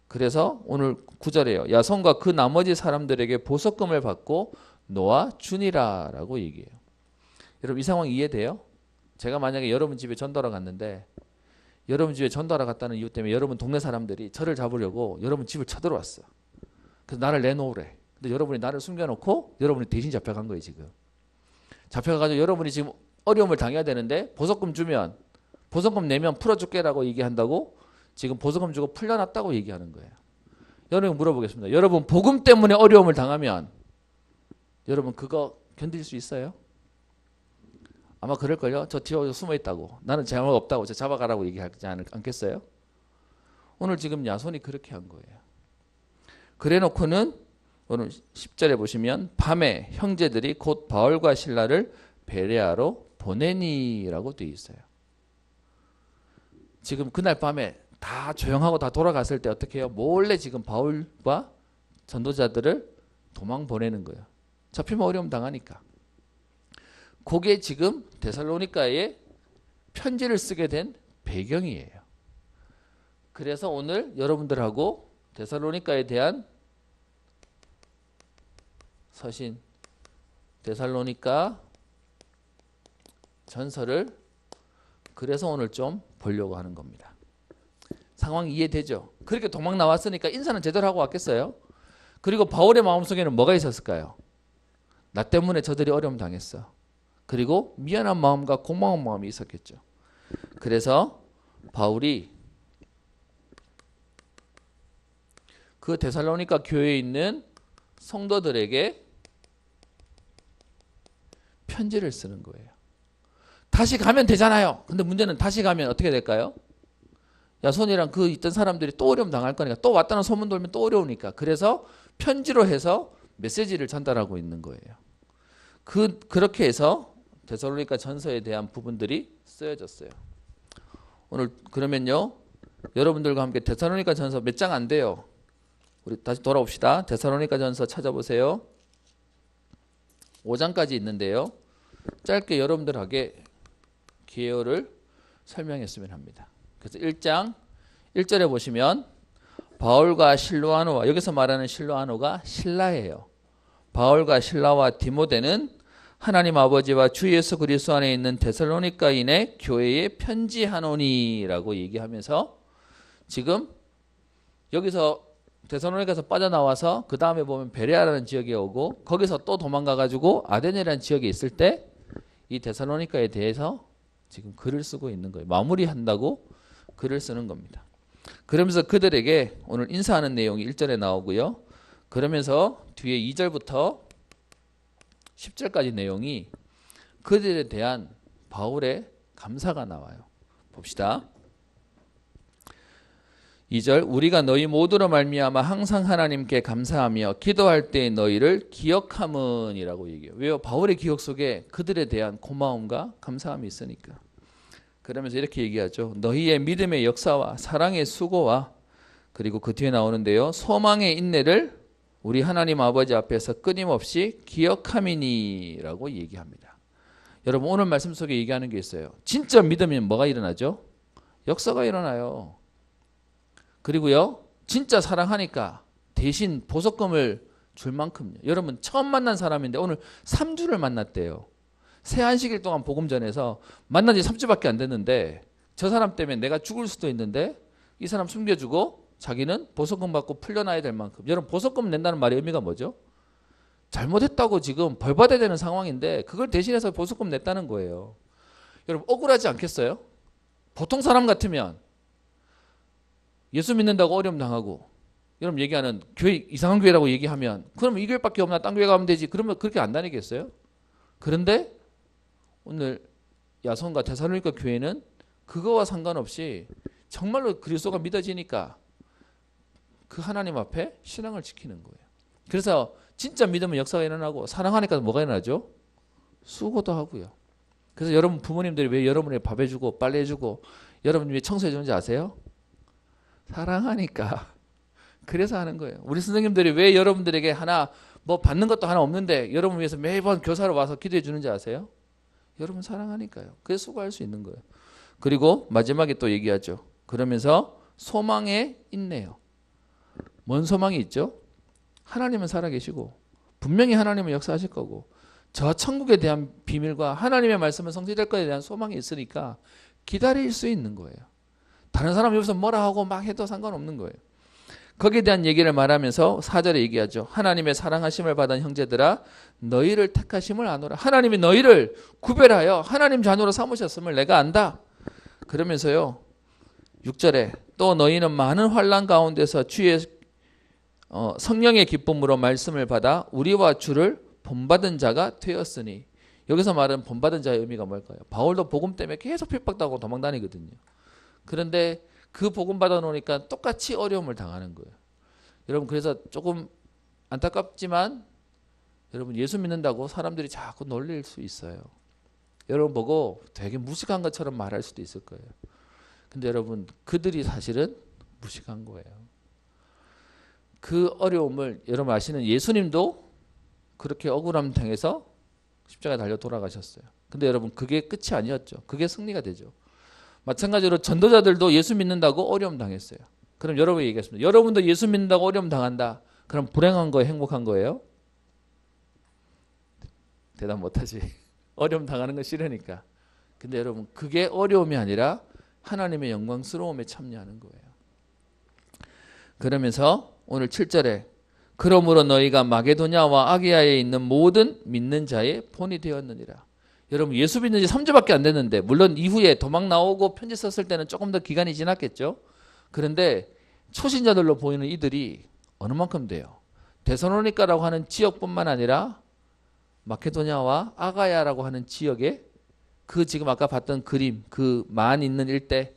A: 그래서 오늘 9절에요. 야손과 그 나머지 사람들에게 보석금을 받고 놓아 주니라 라고 얘기해요. 여러분 이 상황 이해돼요? 제가 만약에 여러분 집에 전도하러 갔는데 여러분 집에 전도하러 갔다는 이유 때문에 여러분 동네 사람들이 저를 잡으려고 여러분 집을 쳐들어왔어. 그래서 나를 내놓으래. 근데 여러분이 나를 숨겨놓고 여러분이 대신 잡혀간 거예요 지금. 잡혀가지고 여러분이 지금 어려움을 당해야 되는데 보석금 주면 보석금 내면 풀어줄게라고 얘기한다고 지금 보석금 주고 풀려났다고 얘기하는 거예요. 여러분 물어보겠습니다. 여러분 복음 때문에 어려움을 당하면 여러분 그거 견딜 수 있어요? 아마 그럴걸요. 저 뒤에 숨어 있다고. 나는 잘못 없다고. 저 잡아가라고 얘기하지 않겠어요? 오늘 지금 야손이 그렇게 한 거예요. 그래 놓고는 오늘 10절에 보시면 밤에 형제들이 곧 바울과 실라를 베레아로 보내니라고 되어 있어요. 지금 그날 밤에 다 조용하고 다 돌아갔을 때 어떻게 해요? 몰래 지금 바울과 전도자들을 도망 보내는 거예요. 잡히면 어려움 당하니까. 그게 지금 데살로니가에 편지를 쓰게 된 배경이에요. 그래서 오늘 여러분들하고 데살로니가에 대한 서신 데살로니가 전서를 그래서 오늘 좀 보려고 하는 겁니다. 상황 이해되죠? 그렇게 도망 나왔으니까 인사는 제대로 하고 왔겠어요? 그리고 바울의 마음속에는 뭐가 있었을까요? 나 때문에 저들이 어려움 당했어. 그리고 미안한 마음과 고마운 마음이 있었겠죠. 그래서 바울이 그 데살로니가 교회에 있는 성도들에게 편지를 쓰는 거예요. 다시 가면 되잖아요. 근데 문제는 다시 가면 어떻게 될까요? 야손이랑 그 있던 사람들이 또 어려움 당할 거니까 또 왔다는 소문 돌면 또 어려우니까 그래서 편지로 해서 메시지를 전달하고 있는 거예요. 그렇게 해서 데살로니가 전서에 대한 부분들이 쓰여졌어요. 오늘 그러면요. 여러분들과 함께 데살로니가 전서 몇 장 안 돼요. 우리 다시 돌아옵시다. 데살로니가 전서 찾아보세요. 5장까지 있는데요. 짧게 여러분들에게 기회를 설명했으면 합니다. 그래서 1장 1절에 보시면 바울과 실로아노와 여기서 말하는 실로아노가 신라예요. 바울과 신라와 디모데는 하나님 아버지와 주 예수 그리스도 안에 있는 데살로니가인의 교회에 편지하노니라고 얘기하면서 지금 여기서 데살로니가에서 빠져나와서 그 다음에 보면 베레아라는 지역에 오고 거기서 또 도망가가지고 아데네라는 지역에 있을 때 이 데살로니가에 대해서 지금 글을 쓰고 있는 거예요. 마무리한다고 글을 쓰는 겁니다. 그러면서 그들에게 오늘 인사하는 내용이 1절에 나오고요. 그러면서 뒤에 2절부터 10절까지 내용이 그들에 대한 바울의 감사가 나와요. 봅시다. 2절 우리가 너희 모두로 말미암아 항상 하나님께 감사하며 기도할 때 너희를 기억함은이라고 얘기해요. 왜요? 바울의 기억 속에 그들에 대한 고마움과 감사함이 있으니까. 그러면서 이렇게 얘기하죠. 너희의 믿음의 역사와 사랑의 수고와 그리고 그 뒤에 나오는데요. 소망의 인내를 우리 하나님 아버지 앞에서 끊임없이 기억함이니라고 얘기합니다. 여러분 오늘 말씀 속에 얘기하는 게 있어요. 진짜 믿으면 뭐가 일어나죠? 역사가 일어나요. 그리고요, 진짜 사랑하니까 대신 보석금을 줄 만큼요. 여러분 처음 만난 사람인데 오늘 3주를 만났대요. 새 안식일 동안 복음 전해서 만난 지 3주밖에 안 됐는데 저 사람 때문에 내가 죽을 수도 있는데 이 사람 숨겨주고 자기는 보석금 받고 풀려나야 될 만큼. 여러분 보석금 낸다는 말의 의미가 뭐죠? 잘못했다고 지금 벌 받아야 되는 상황인데 그걸 대신해서 보석금 냈다는 거예요. 여러분 억울하지 않겠어요? 보통 사람 같으면 예수 믿는다고 어려움 당하고 여러분 얘기하는 교회 이상한 교회라고 얘기하면 그럼 이 교회밖에 없나 딴 교회 가면 되지 그러면 그렇게 안 다니겠어요? 그런데 오늘 야손과 데살로니가 교회는 그거와 상관없이 정말로 그리스도가 믿어지니까 그 하나님 앞에 신앙을 지키는 거예요. 그래서 진짜 믿으면 역사가 일어나고 사랑하니까 뭐가 일어나죠? 수고도 하고요. 그래서 여러분 부모님들이 왜 여러분에게 밥 해주고 빨래 해주고 여러분 왜 청소해 주는지 아세요? 사랑하니까. 그래서 하는 거예요. 우리 선생님들이 왜 여러분들에게 하나 뭐 받는 것도 하나 없는데 여러분 위해서 매번 교사로 와서 기도해 주는지 아세요? 여러분 사랑하니까요. 그래서 수고할 수 있는 거예요. 그리고 마지막에 또 얘기하죠. 그러면서 소망에 있네요. 뭔 소망이 있죠? 하나님은 살아계시고 분명히 하나님은 역사하실 거고 저 천국에 대한 비밀과 하나님의 말씀은 성취될 것에 대한 소망이 있으니까 기다릴 수 있는 거예요. 다른 사람 여기서 뭐라 하고 막 해도 상관없는 거예요. 거기에 대한 얘기를 말하면서 4절에 얘기하죠. 하나님의 사랑하심을 받은 형제들아 너희를 택하심을 아노라. 하나님이 너희를 구별하여 하나님 자녀로 삼으셨음을 내가 안다. 그러면서요 6절에 또 너희는 많은 환난 가운데서 주의 성령의 기쁨으로 말씀을 받아 우리와 주를 본받은 자가 되었으니. 여기서 말하는 본받은 자의 의미가 뭘까요? 바울도 복음 때문에 계속 핍박당하고 도망다니거든요. 그런데 그 복음 받아놓으니까 똑같이 어려움을 당하는 거예요. 여러분 그래서 조금 안타깝지만 여러분 예수 믿는다고 사람들이 자꾸 놀릴 수 있어요. 여러분 보고 되게 무식한 것처럼 말할 수도 있을 거예요. 근데 여러분 그들이 사실은 무식한 거예요. 그 어려움을 여러분 아시는 예수님도 그렇게 억울함 당해서 십자가에 달려 돌아가셨어요. 근데 여러분 그게 끝이 아니었죠. 그게 승리가 되죠. 마찬가지로 전도자들도 예수 믿는다고 어려움 당했어요. 그럼 여러분이 얘기했습니다. 여러분도 예수 믿는다고 어려움 당한다. 그럼 불행한 거예요? 행복한 거예요? 대답 못하지. 어려움 당하는 건 싫으니까. 근데 여러분 그게 어려움이 아니라 하나님의 영광스러움에 참여하는 거예요. 그러면서 오늘 7절에 그러므로 너희가 마게도냐와 아기야에 있는 모든 믿는 자의 본이 되었느니라. 여러분 예수 믿는 지 3주밖에 안 됐는데 물론 이후에 도망 나오고 편지 썼을 때는 조금 더 기간이 지났겠죠. 그런데 초신자들로 보이는 이들이 어느 만큼 돼요? 데살로니가라고 하는 지역뿐만 아니라 마케도냐와 아가야라고 하는 지역에 그 지금 아까 봤던 그림 그 만 있는 일대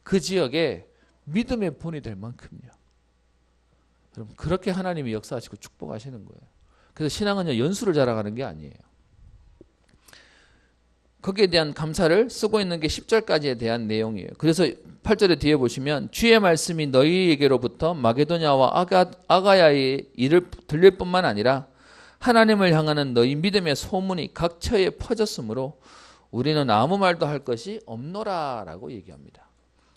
A: 그 지역에 믿음의 본이 될 만큼요. 여러분 그렇게 하나님이 역사하시고 축복하시는 거예요. 그래서 신앙은요 연수를 자랑하는 게 아니에요. 거기에 대한 감사를 쓰고 있는 게 10절까지에 대한 내용이에요. 그래서 8절에 뒤에 보시면 주의 말씀이 너희에게로부터 마게도냐와 아가야의 일을 들릴 뿐만 아니라 하나님을 향하는 너희 믿음의 소문이 각 처에 퍼졌으므로 우리는 아무 말도 할 것이 없노라라고 얘기합니다.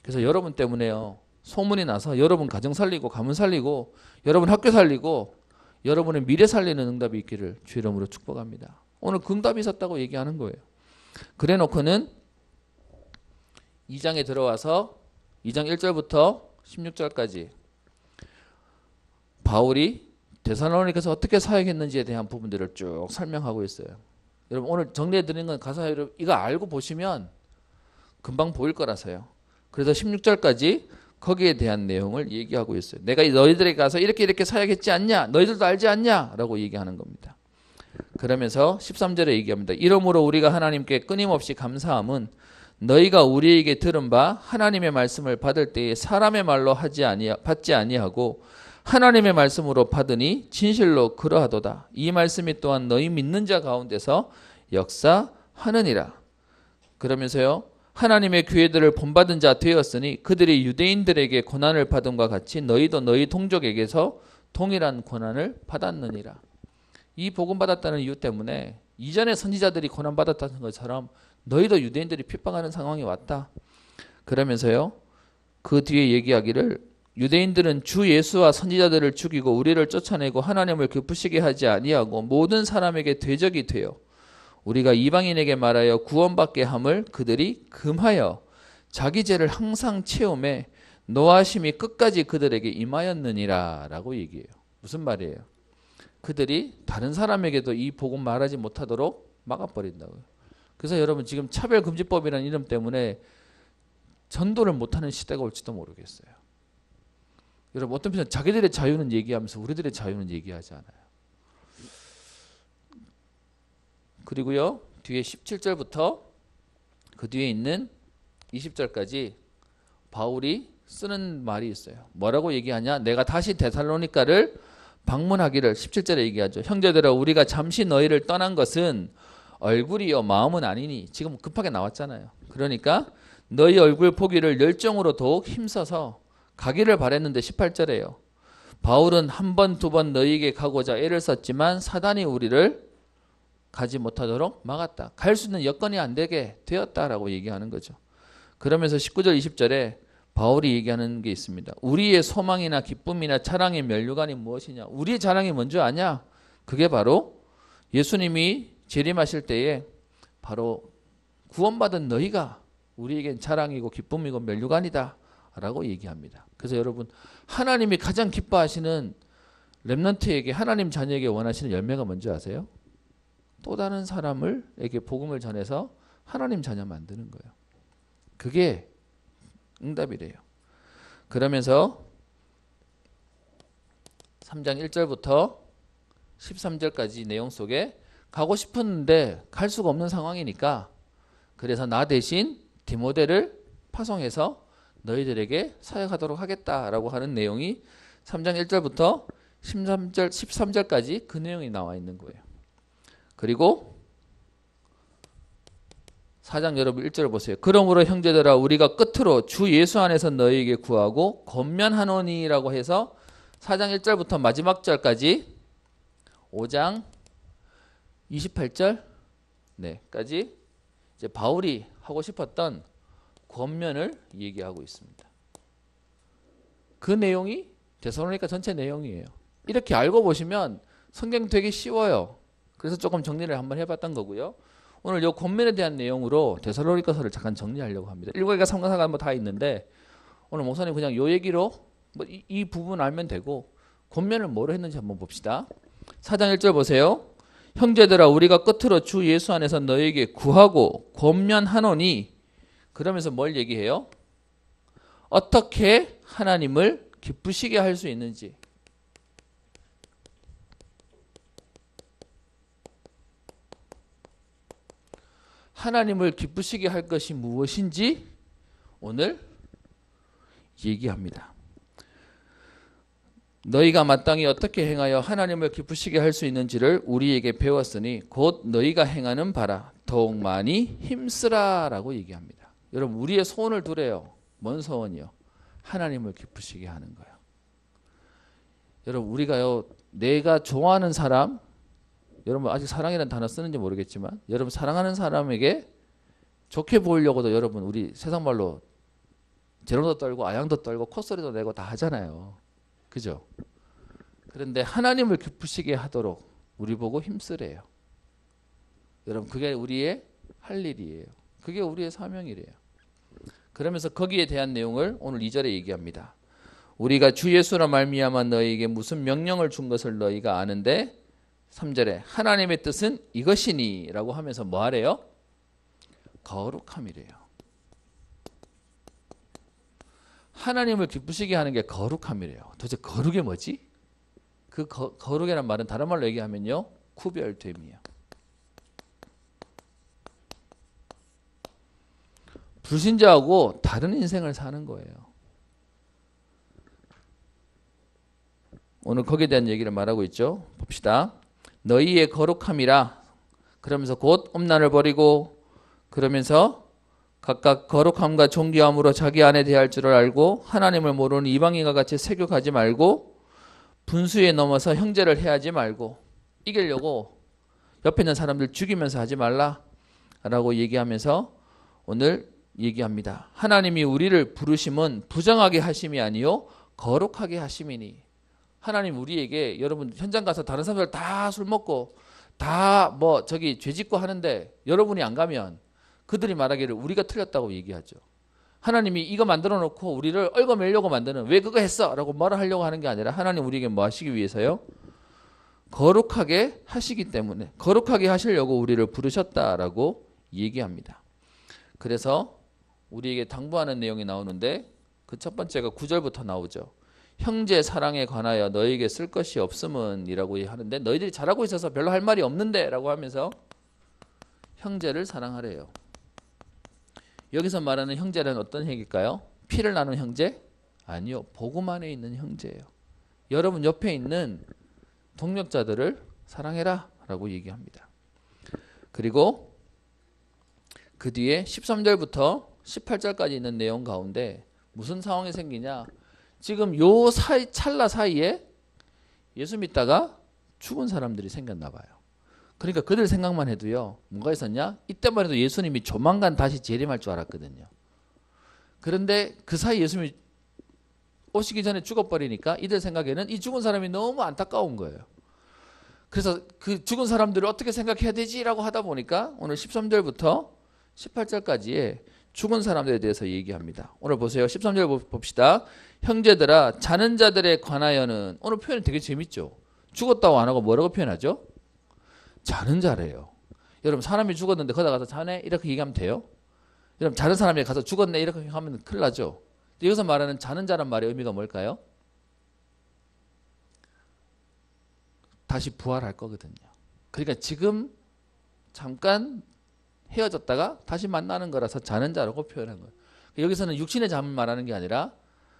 A: 그래서 여러분 때문에요. 소문이 나서 여러분 가정 살리고 가문 살리고 여러분 학교 살리고 여러분의 미래 살리는 응답이 있기를 주 이름으로 축복합니다. 오늘 긍답이 있었다고 얘기하는 거예요. 그래 놓고는 2장에 들어와서 2장 1절부터 16절까지 바울이 데살로니가서 어떻게 사역했는지에 대한 부분들을 쭉 설명하고 있어요. 여러분 오늘 정리해 드리는 건 가서 여러분 이거 알고 보시면 금방 보일 거라서요. 그래서 16절까지 거기에 대한 내용을 얘기하고 있어요. 내가 너희들에게 가서 이렇게 사역했지 않냐? 너희들도 알지 않냐? 라고 얘기하는 겁니다. 그러면서 13절에 얘기합니다. 이러므로 우리가 하나님께 끊임없이 감사함은 너희가 우리에게 들은 바 하나님의 말씀을 받을 때에 사람의 말로 받지 아니하고 하나님의 말씀으로 받으니 진실로 그러하도다. 이 말씀이 또한 너희 믿는 자 가운데서 역사하느니라. 그러면서요. 하나님의 교회들을 본받은 자 되었으니 그들이 유대인들에게 고난을 받음과 같이 너희도 너희 동족에게서 동일한 고난을 받았느니라. 이 복음 받았다는 이유 때문에 이전에 선지자들이 고난 받았다는 것처럼 너희도 유대인들이 핍박하는 상황이 왔다. 그러면서요. 그 뒤에 얘기하기를 유대인들은 주 예수와 선지자들을 죽이고 우리를 쫓아내고 하나님을 기쁘시게 하지 아니하고 모든 사람에게 대적이 되어 우리가 이방인에게 말하여 구원받게 함을 그들이 금하여 자기 죄를 항상 채움에 노하심이 끝까지 그들에게 임하였느니라 라고 얘기해요. 무슨 말이에요? 그들이 다른 사람에게도 이 복음 말하지 못하도록 막아버린다고요. 그래서 여러분 지금 차별금지법이라는 이름 때문에 전도를 못하는 시대가 올지도 모르겠어요. 여러분 어떤 편은 자기들의 자유는 얘기하면서 우리들의 자유는 얘기하지 않아요. 그리고요 뒤에 17절부터 그 뒤에 있는 20절까지 바울이 쓰는 말이 있어요. 뭐라고 얘기하냐? 내가 다시 데살로니가를 방문하기를 17절에 얘기하죠. 형제들아 우리가 잠시 너희를 떠난 것은 얼굴이요 마음은 아니니. 지금 급하게 나왔잖아요. 그러니까 너희 얼굴 보기를 열정으로 더욱 힘써서 가기를 바랬는데 18절에요. 바울은 한 번, 두 번 너희에게 가고자 애를 썼지만 사단이 우리를 가지 못하도록 막았다. 갈 수 있는 여건이 안 되게 되었다라고 얘기하는 거죠. 그러면서 19절 20절에 바울이 얘기하는 게 있습니다. 우리의 소망이나 기쁨이나 자랑의 면류관이 무엇이냐? 우리의 자랑이 뭔지 아냐? 그게 바로 예수님이 재림하실 때에 바로 구원받은 너희가 우리에겐 자랑이고 기쁨이고 면류관이다 라고 얘기합니다. 그래서 여러분 하나님이 가장 기뻐하시는 렘넌트에게 하나님 자녀에게 원하시는 열매가 뭔지 아세요? 또 다른 사람에게 복음을 전해서 하나님 자녀 만드는 거예요. 그게 응답이래요. 그러면서 3장 1절부터 13절까지 내용 속에 가고 싶었는데 갈 수가 없는 상황이니까 그래서 나 대신 디모데를 파송해서 너희들에게 사역하도록 하겠다라고 하는 내용이 3장 1절부터 13절까지 그 내용이 나와 있는 거예요. 그리고 4장 여러분 1절을 보세요. 그러므로 형제들아 우리가 끝으로 주 예수 안에서 너희에게 구하고 권면하노니라고 해서 4장 1절부터 마지막 절까지 5장 28절 까지 이제 바울이 하고 싶었던 권면을 얘기하고 있습니다. 그 내용이 데살로니가 전체 내용이에요. 이렇게 알고 보시면 성경 되게 쉬워요. 그래서 조금 정리를 한번 해봤던 거고요. 오늘 이 권면에 대한 내용으로 데살로니가서를 잠깐 정리하려고 합니다. 1과가 3과가 뭐 다 있는데 오늘 목사님 그냥 요 얘기로 이 부분 알면 되고 권면을 뭐로 했는지 한번 봅시다. 4장 1절 보세요. 형제들아 우리가 끝으로 주 예수 안에서 너희에게 구하고 권면하노니 그러면서 뭘 얘기해요? 어떻게 하나님을 기쁘시게 할 수 있는지 하나님을 기쁘시게 할 것이 무엇인지 오늘 얘기합니다. 너희가 마땅히 어떻게 행하여 하나님을 기쁘시게 할 수 있는지를 우리에게 배웠으니 곧 너희가 행하는 바라 더욱 많이 힘쓰라 라고 얘기합니다. 여러분 우리의 소원을 두래요. 뭔 소원이요? 하나님을 기쁘시게 하는 거예요. 여러분 우리가요 내가 좋아하는 사람 여러분 아직 사랑이라는 단어 쓰는지 모르겠지만 여러분 사랑하는 사람에게 좋게 보이려고도 여러분 우리 세상 말로 재롱도 떨고 아양도 떨고 콧소리도 내고 다 하잖아요. 그죠? 그런데 하나님을 기쁘시게 하도록 우리 보고 힘쓰래요. 여러분 그게 우리의 할 일이에요. 그게 우리의 사명이래요. 그러면서 거기에 대한 내용을 오늘 2절에 얘기합니다. 우리가 주 예수로 말미암아 너희에게 무슨 명령을 준 것을 너희가 아는데 3절에 하나님의 뜻은 이것이니 라고 하면서 뭐 하래요? 거룩함이래요. 하나님을 기쁘시게 하는 게 거룩함이래요. 도대체 거룩이 뭐지? 그 거룩이라는 말은 다른 말로 얘기하면요, 구별됨이에요. 불신자하고 다른 인생을 사는 거예요. 오늘 거기에 대한 얘기를 말하고 있죠. 봅시다. 너희의 거룩함이라 그러면서 곧 음란을 버리고 그러면서 각각 거룩함과 존귀함으로 자기 안에 대할 줄을 알고 하나님을 모르는 이방인과 같이 세교하지 말고 분수에 넘어서 형제를 해하지 말고 이기려고 옆에 있는 사람들 죽이면서 하지 말라라고 얘기하면서 오늘 얘기합니다. 하나님이 우리를 부르심은 부정하게 하심이 아니요 거룩하게 하심이니. 하나님 우리에게 여러분 현장 가서 다른 사람들 다 술 먹고 다 뭐 저기 죄 짓고 하는데 여러분이 안 가면 그들이 말하기를 우리가 틀렸다고 얘기하죠. 하나님이 이거 만들어 놓고 우리를 얽어매려고 만드는 왜 그거 했어? 라고 뭐라 하려고 하는 게 아니라 하나님 우리에게 뭐 하시기 위해서요? 거룩하게 하시기 때문에 거룩하게 하시려고 우리를 부르셨다라고 얘기합니다. 그래서 우리에게 당부하는 내용이 나오는데 그 첫 번째가 9절부터 나오죠. 형제 사랑에 관하여 너에게 쓸 것이 없음은 이라고 하는데 너희들이 잘하고 있어서 별로 할 말이 없는데 라고 하면서 형제를 사랑하래요. 여기서 말하는 형제는 어떤 형일까요? 피를 나눈 형제? 아니요. 복음 안에 있는 형제예요. 여러분 옆에 있는 동력자들을 사랑해라 라고 얘기합니다. 그리고 그 뒤에 13절부터 18절까지 있는 내용 가운데 무슨 상황이 생기냐? 지금 요 사이 찰나 사이에 예수 믿다가 죽은 사람들이 생겼나 봐요. 그러니까 그들 생각만 해도요. 뭐가 있었냐? 이때만 해도 예수님이 조만간 다시 재림할 줄 알았거든요. 그런데 그 사이 예수님이 오시기 전에 죽어버리니까 이들 생각에는 이 죽은 사람이 너무 안타까운 거예요. 그래서 그 죽은 사람들을 어떻게 생각해야 되지라고 하다 보니까 오늘 13절부터 18절까지의 죽은 사람들에 대해서 얘기합니다. 오늘 보세요. 13절 봅시다. 형제들아 자는 자들에 관하여는 오늘 표현이 되게 재밌죠. 죽었다고 안 하고 뭐라고 표현하죠? 자는 자래요. 여러분 사람이 죽었는데 거기다 가서 자네 이렇게 얘기하면 돼요? 여러분 자는 사람이 가서 죽었네 이렇게 하면 큰일 나죠. 여기서 말하는 자는 자란 말의 의미가 뭘까요? 다시 부활할 거거든요. 그러니까 지금 잠깐 헤어졌다가 다시 만나는 거라서 자는 자라고 표현한 거예요. 여기서는 육신의 잠을 말하는 게 아니라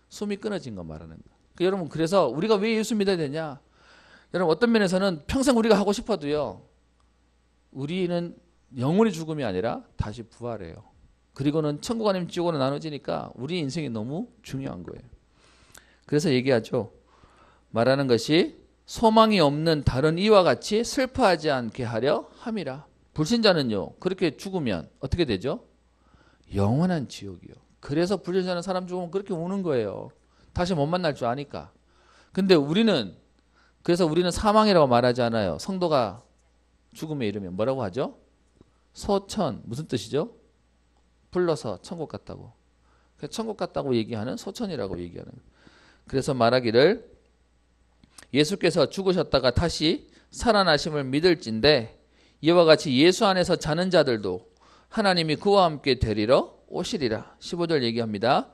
A: 숨이 끊어진 거 말하는 거예요. 여러분 그래서 우리가 왜 예수 믿어야 되냐? 여러분 어떤 면에서는 평생 우리가 하고 싶어도요. 우리는 영원히 죽음이 아니라 다시 부활해요. 그리고는 천국 아니면 지옥으로 나눠지니까 우리 인생이 너무 중요한 거예요. 그래서 얘기하죠. 말하는 것이 소망이 없는 다른 이와 같이 슬퍼하지 않게 하려 함이라. 불신자는요. 그렇게 죽으면 어떻게 되죠? 영원한 지옥이요. 그래서 불신자는 사람 죽으면 그렇게 우는 거예요. 다시 못 만날 줄 아니까. 근데 그래서 우리는 사망이라고 말하지 않아요. 성도가 죽음에 이르면 뭐라고 하죠? 소천. 무슨 뜻이죠? 불러서 천국 갔다고. 천국 갔다고 얘기하는 소천이라고 얘기하는. 그래서 말하기를 예수께서 죽으셨다가 다시 살아나심을 믿을진데 이와 같이 예수 안에서 자는 자들도 하나님이 그와 함께 되리러 오시리라. 15절 얘기합니다.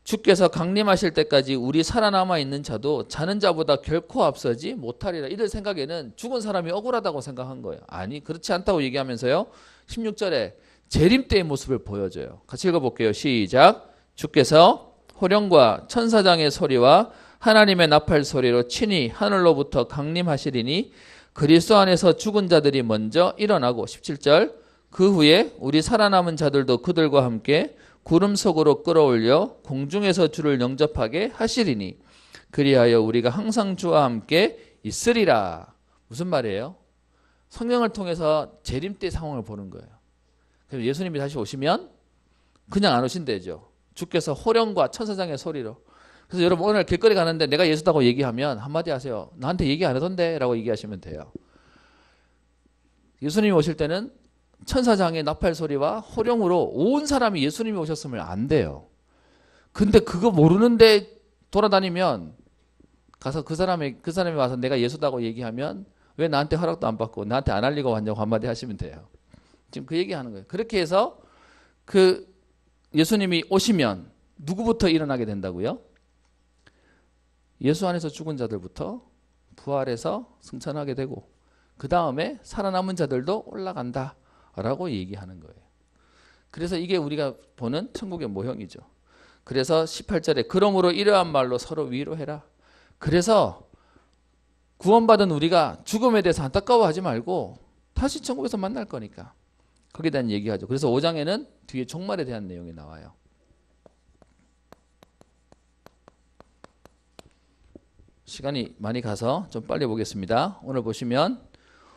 A: 주께서 강림하실 때까지 우리 살아남아 있는 자도 자는 자보다 결코 앞서지 못하리라. 이들 생각에는 죽은 사람이 억울하다고 생각한 거예요. 아니 그렇지 않다고 얘기하면서요. 16절에 재림 때의 모습을 보여줘요. 같이 읽어볼게요. 시작. 주께서 호령과 천사장의 소리와 하나님의 나팔 소리로 친히 하늘로부터 강림하시리니 그리스도 안에서 죽은 자들이 먼저 일어나고 17절 그 후에 우리 살아남은 자들도 그들과 함께 구름 속으로 끌어올려 공중에서 주를 영접하게 하시리니 그리하여 우리가 항상 주와 함께 있으리라. 무슨 말이에요? 성경을 통해서 재림 때 상황을 보는 거예요. 그래서 예수님이 다시 오시면 그냥 안 오신대죠. 주께서 호령과 천사장의 소리로. 그래서 여러분 오늘 길거리 가는데 내가 예수다고 얘기하면 한마디 하세요. 나한테 얘기 안 하던데 라고 얘기하시면 돼요. 예수님이 오실 때는 천사장의 나팔 소리와 호령으로 온 사람이 예수님이 오셨으면 안 돼요. 근데 그거 모르는데 돌아다니면 가서 그 사람이 와서 내가 예수다고 얘기하면 왜 나한테 허락도 안 받고 나한테 안 알리고 왔냐고 한마디 하시면 돼요. 지금 그 얘기하는 거예요. 그렇게 해서 그 예수님이 오시면 누구부터 일어나게 된다고요? 예수 안에서 죽은 자들부터 부활해서 승천하게 되고 그 다음에 살아남은 자들도 올라간다 라고 얘기하는 거예요. 그래서 이게 우리가 보는 천국의 모형이죠. 그래서 18절에 그러므로 이러한 말로 서로 위로해라. 그래서 구원받은 우리가 죽음에 대해서 안타까워하지 말고 다시 천국에서 만날 거니까 거기에 대한 얘기하죠. 그래서 5장에는 뒤에 종말에 대한 내용이 나와요. 시간이 많이 가서 좀 빨리 보겠습니다. 오늘 보시면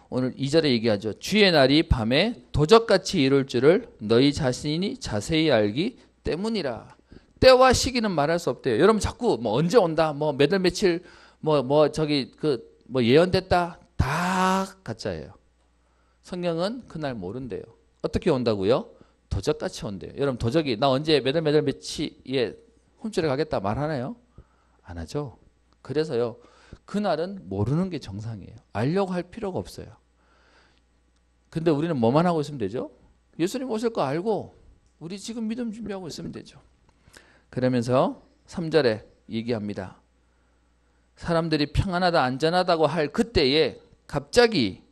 A: 오늘 2절에 얘기하죠. 주의 날이 밤에 도적같이 이룰 줄을 너희 자신이 자세히 알기 때문이라. 때와 시기는 말할 수 없대요. 여러분 자꾸 뭐 언제 온다, 뭐 몇 월 며칠, 뭐 예언됐다, 다 가짜예요. 성경은 그날 모른대요. 어떻게 온다고요? 도적같이 온대요. 여러분 도적이 나 언제 몇 월 며칠에 훔치러 가겠다 말하나요? 안 하죠. 그래서요. 그날은 모르는 게 정상이에요. 알려고 할 필요가 없어요. 근데 우리는 뭐만 하고 있으면 되죠? 예수님 오실 거 알고 우리 지금 믿음 준비하고 있으면 되죠. 그러면서 3절에 얘기합니다. 사람들이 평안하다 안전하다고 할 그때에 갑자기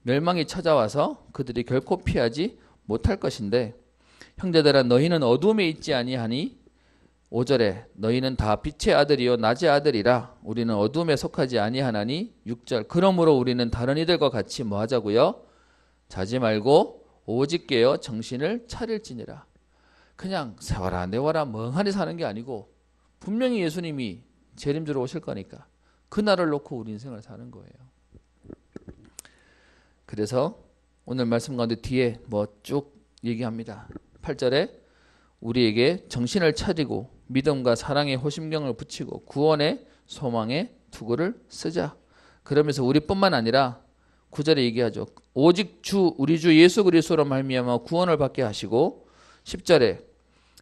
A: 멸망이 찾아와서 그들이 결코 피하지 못할 것인데 형제들아 너희는 어둠에 있지 아니하니 5절에 너희는 다 빛의 아들이요 낮의 아들이라 우리는 어둠에 속하지 아니하나니 6절 그러므로 우리는 다른 이들과 같이 뭐 하자고요? 자지 말고 오직 깨어 정신을 차릴지니라. 그냥 세워라 내워라 멍하니 사는 게 아니고 분명히 예수님이 재림주로 오실 거니까 그날을 놓고 우리 인생을 사는 거예요. 그래서 오늘 말씀 가운데 뒤에 뭐 쭉 얘기합니다. 8절에 우리에게 정신을 차리고 믿음과 사랑의 호심경을 붙이고 구원의 소망의 투구를 쓰자. 그러면서 우리뿐만 아니라 9절에 얘기하죠. 오직 우리 주 예수 그리스도로 말미암아 구원을 받게 하시고 10절에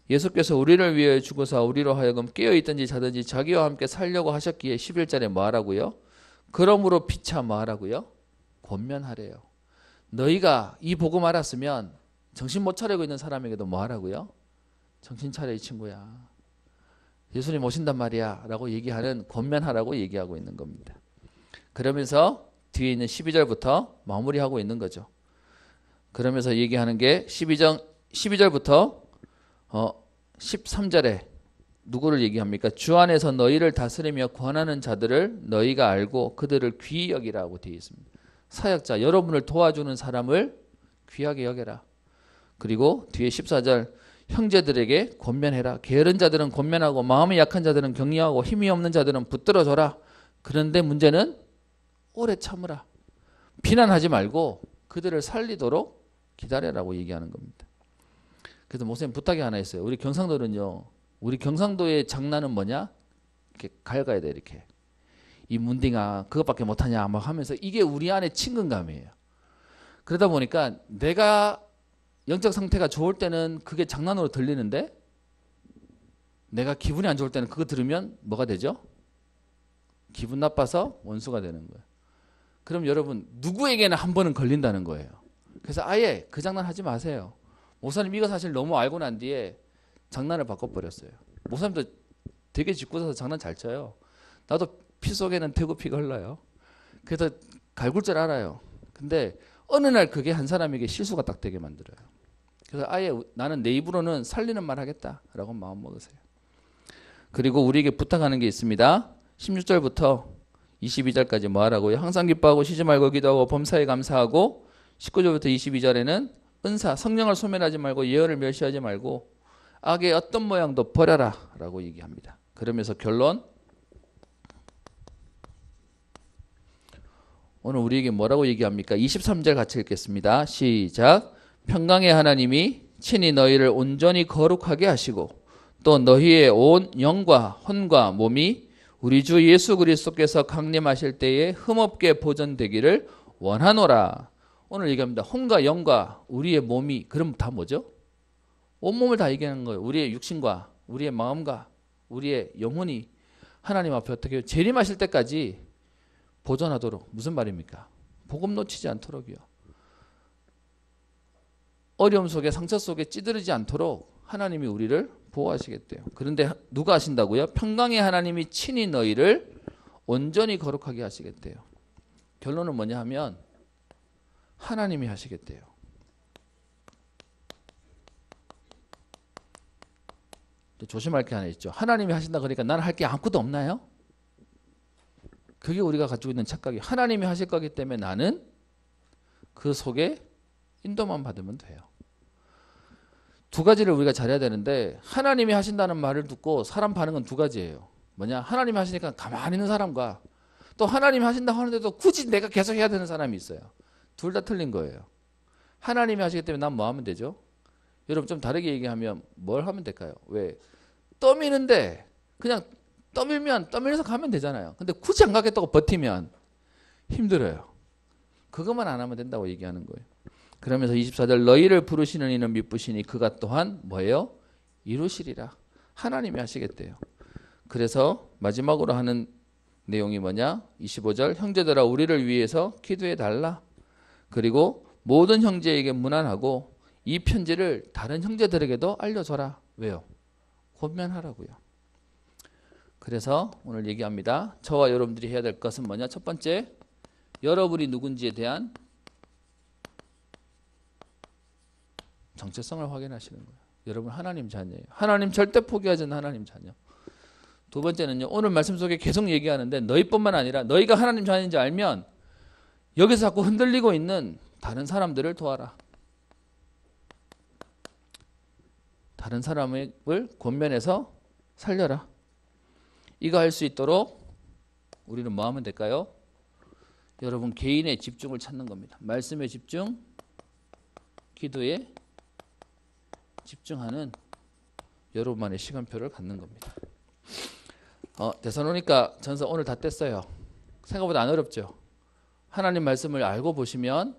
A: 예수께서 우리를 위하여 죽으사 우리로 하여금 깨어있든지 자든지 자기와 함께 살려고 하셨기에 11절에 뭐 하라고요? 그러므로 피차 뭐 하라고요? 권면하래요. 너희가 이 복음 알았으면 정신 못 차리고 있는 사람에게도 뭐 하라고요? 정신 차려 이 친구야. 예수님 오신단 말이야 라고 얘기하는 권면하라고 얘기하고 있는 겁니다. 그러면서 뒤에 있는 12절부터 마무리하고 있는 거죠. 그러면서 얘기하는 게 12절부터 13절에 누구를 얘기합니까? 주 안에서 너희를 다스리며 권하는 자들을 너희가 알고 그들을 귀히 여기라고 되어 있습니다. 사역자, 여러분을 도와주는 사람을 귀하게 여겨라. 그리고 뒤에 14절 형제들에게 권면해라. 게으른 자들은 권면하고 마음이 약한 자들은 격려하고 힘이 없는 자들은 붙들어줘라. 그런데 문제는 오래 참으라. 비난하지 말고 그들을 살리도록 기다려라고 얘기하는 겁니다. 그래서 목사님 부탁이 하나 있어요. 우리 경상도는요. 우리 경상도의 장난은 뭐냐? 이렇게 갉아야 돼 이렇게. 이 문딩아 그것밖에 못하냐 막 하면서 이게 우리 안에 친근감이에요. 그러다 보니까 내가 영적 상태가 좋을 때는 그게 장난으로 들리는데 내가 기분이 안 좋을 때는 그거 들으면 뭐가 되죠? 기분 나빠서 원수가 되는 거예요. 그럼 여러분 누구에게나 한 번은 걸린다는 거예요. 그래서 아예 그 장난 하지 마세요. 목사님 이거 사실 너무 알고 난 뒤에 장난을 바꿔버렸어요. 목사님도 되게 짓궂어서 장난 잘 쳐요. 나도 피 속에는 태구피가 흘러요. 그래서 갈굴 줄 알아요. 근데 어느 날 그게 한 사람에게 실수가 딱 되게 만들어요. 그래서 아예 나는 내 입으로는 살리는 말 하겠다라고 마음 먹으세요. 그리고 우리에게 부탁하는 게 있습니다. 16절부터 22절까지 뭐 하라고요? 항상 기뻐하고 쉬지 말고 기도하고 범사에 감사하고 19절부터 22절에는 은사, 성령을 소멸하지 말고 예언을 멸시하지 말고 악의 어떤 모양도 버려라 라고 얘기합니다. 그러면서 결론 오늘 우리에게 뭐라고 얘기합니까? 23절 같이 읽겠습니다. 시작. 평강의 하나님이 친히 너희를 온전히 거룩하게 하시고 또 너희의 온 영과 혼과 몸이 우리 주 예수 그리스도께서 강림하실 때에 흠없게 보존되기를 원하노라. 오늘 얘기합니다. 혼과 영과 우리의 몸이 그럼 다 뭐죠? 온몸을 다 얘기하는 거예요. 우리의 육신과 우리의 마음과 우리의 영혼이 하나님 앞에 어떻게 해요? 재림하실 때까지 보존하도록. 무슨 말입니까? 복음 놓치지 않도록이요. 어려움 속에 상처 속에 찌들지 않도록 하나님이 우리를 보호하시겠대요. 그런데 누가 하신다고요? 평강의 하나님이 친히 너희를 온전히 거룩하게 하시겠대요. 결론은 뭐냐 하면 하나님이 하시겠대요. 조심할 게 하나 있죠. 하나님이 하신다 그러니까 나는 할 게 아무것도 없나요? 그게 우리가 가지고 있는 착각이. 하나님이 하실 거기 때문에 나는 그 속에 인도만 받으면 돼요. 두 가지를 우리가 잘해야 되는데 하나님이 하신다는 말을 듣고 사람 반응은 두 가지예요. 뭐냐? 하나님이 하시니까 가만히 있는 사람과 또 하나님이 하신다고 하는데도 굳이 내가 계속 해야 되는 사람이 있어요. 둘 다 틀린 거예요. 하나님이 하시기 때문에 난 뭐 하면 되죠? 여러분 좀 다르게 얘기하면 뭘 하면 될까요? 왜? 떠미는데 그냥 떠밀면 떠밀어서 가면 되잖아요. 근데 굳이 안 가겠다고 버티면 힘들어요. 그것만 안 하면 된다고 얘기하는 거예요. 그러면서 24절 너희를 부르시는 이는 미쁘시니 그가 또한 뭐예요? 이루시리라. 하나님이 하시겠대요. 그래서 마지막으로 하는 내용이 뭐냐? 25절 형제들아 우리를 위해서 기도해 달라. 그리고 모든 형제에게 문안하고 이 편지를 다른 형제들에게도 알려줘라. 왜요? 권면하라고요. 그래서 오늘 얘기합니다. 저와 여러분들이 해야 될 것은 뭐냐? 첫 번째, 여러분이 누군지에 대한 정체성을 확인하시는 거예요. 여러분 하나님 자녀예요. 하나님 절대 포기하지 않는 하나님 자녀. 두 번째는요. 오늘 말씀 속에 계속 얘기하는데 너희뿐만 아니라 너희가 하나님 자녀인지 알면 여기서 자꾸 흔들리고 있는 다른 사람들을 도와라. 다른 사람을 권면해서 살려라. 이거 할 수 있도록 우리는 뭐 하면 될까요? 여러분 개인의 집중을 찾는 겁니다. 말씀에 집중, 기도에 집중하는 여러분만의 시간표를 갖는 겁니다. 데살로니가 전서 오늘 다 뗐어요. 생각보다 안 어렵죠. 하나님 말씀을 알고 보시면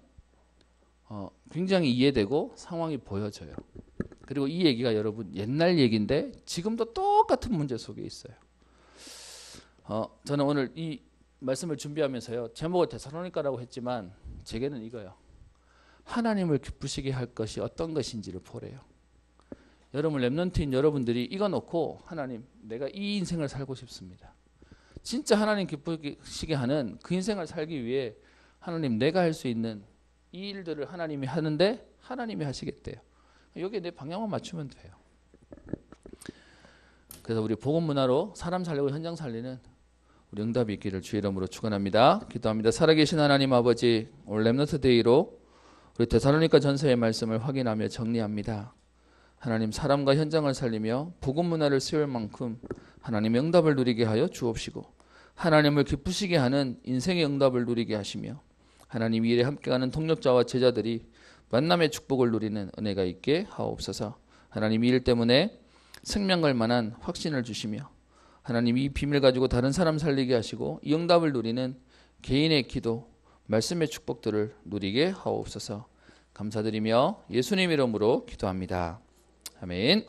A: 굉장히 이해되고 상황이 보여져요. 그리고 이 얘기가 여러분 옛날 얘기인데 지금도 똑같은 문제 속에 있어요. 저는 오늘 이 말씀을 준비하면서요. 제목을 데살로니가라고 했지만 제게는 이거예요. 하나님을 기쁘시게 할 것이 어떤 것인지를 보래요. 여러분 렘넌트인 여러분들이 이거 놓고 하나님 내가 이 인생을 살고 싶습니다. 진짜 하나님 기쁘시게 하는 그 인생을 살기 위해 하나님 내가 할 수 있는 이 일들을 하나님이 하는데 하나님이 하시겠대요. 여기에 내 방향만 맞추면 돼요. 그래서 우리 복음 문화로 사람 살리고 현장 살리는 우리 응답이 있기를 주의 이름으로 축원합니다. 기도합니다. 살아계신 하나님 아버지, 오늘 렘넌트 데이로 우리 데살로니가 전서의 말씀을 확인하며 정리합니다. 하나님 사람과 현장을 살리며 복음 문화를 세울 만큼 하나님의 응답을 누리게 하여 주옵시고 하나님을 기쁘시게 하는 인생의 응답을 누리게 하시며 하나님 이 일에 함께하는 동력자와 제자들이 만남의 축복을 누리는 은혜가 있게 하옵소서. 하나님 이 일 때문에 생명 걸 만한 확신을 주시며 하나님 이 비밀 가지고 다른 사람 살리게 하시고 이 응답을 누리는 개인의 기도, 말씀의 축복들을 누리게 하옵소서. 감사드리며 예수님 이름으로 기도합니다. 아멘.